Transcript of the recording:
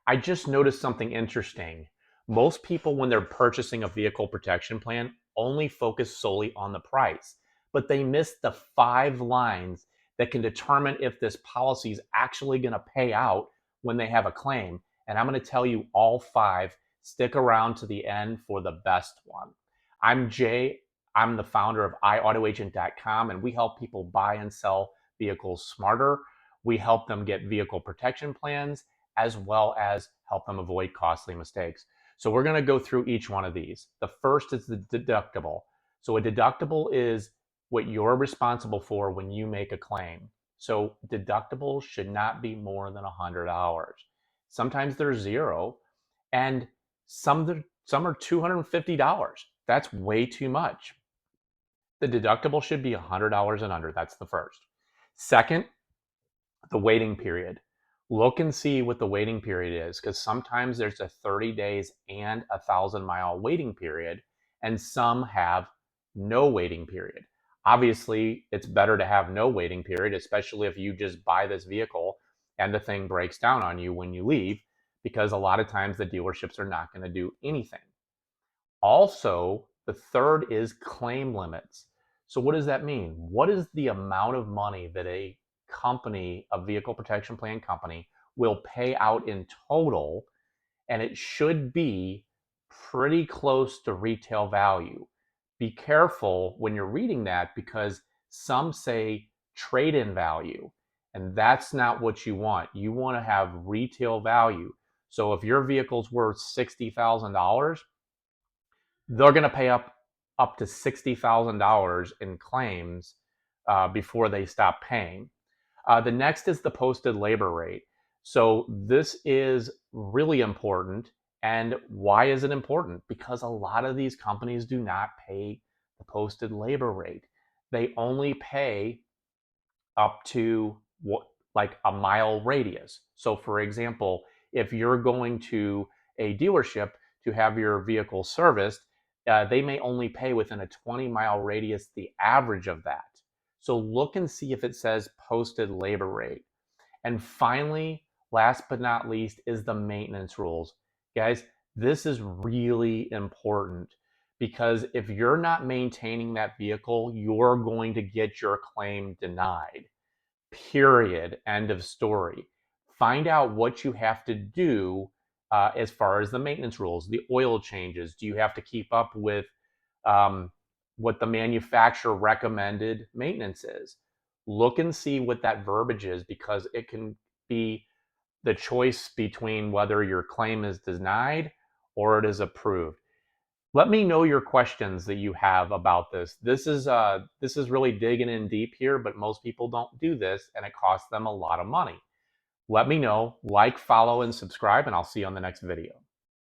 I just noticed something interesting. Most people, when they're purchasing a vehicle protection plan, only focus solely on the price, but they miss the 5 lines that can determine if this policy is actually going to pay out when they have a claim. And I'm going to tell you all 5. Stick around to the end for the best one. I'm Jay. I'm the founder of iAutoAgent.com, and we help people buy and sell vehicles smarter. We help them get vehicle protection plans as well as help them avoid costly mistakes. So we're going to go through each one of these. The first is the deductible. So a deductible is what you're responsible for when you make a claim. So deductibles should not be more than $100. Sometimes they're zero, and some are $250. That's way too much. The deductible should be $100 and under. That's the first. Second, the waiting period. Look and see what the waiting period is, because sometimes there's a 30 days and a 1,000-mile waiting period, and some have no waiting period. Obviously, it's better to have no waiting period, especially if you just buy this vehicle and the thing breaks down on you when you leave, because a lot of times the dealerships are not going to do anything. Also, the third is claim limits. So what does that mean? What is the amount of money that a company, a vehicle protection plan company, will pay out in total? And it should be pretty close to retail value. Be careful when you're reading that, because some say trade-in value, and that's not what you want. You want to have retail value. So if your vehicle's worth $60,000, they're going to pay up to $60,000 in claims before they stop paying. The next is the posted labor rate. So this is really important. And why is it important? Because a lot of these companies do not pay the posted labor rate. They only pay up to like a mile radius. So for example, if you're going to a dealership to have your vehicle serviced, they may only pay within a 20-mile radius the average of that. So look and see if it says posted labor rate. And finally, last but not least, is the maintenance rules. Guys, this is really important, because if you're not maintaining that vehicle, you're going to get your claim denied. Period. End of story. Find out what you have to do as far as the maintenance rules, the oil changes. Do you have to keep up with what the manufacturer recommended maintenance is? Look and see what that verbiage is, because it can be the choice between whether your claim is denied or it is approved. Let me know your questions that you have about this. This is really digging in deep here, but most people don't do this, and it costs them a lot of money. Let me know, like, follow, and subscribe, and I'll see you on the next video.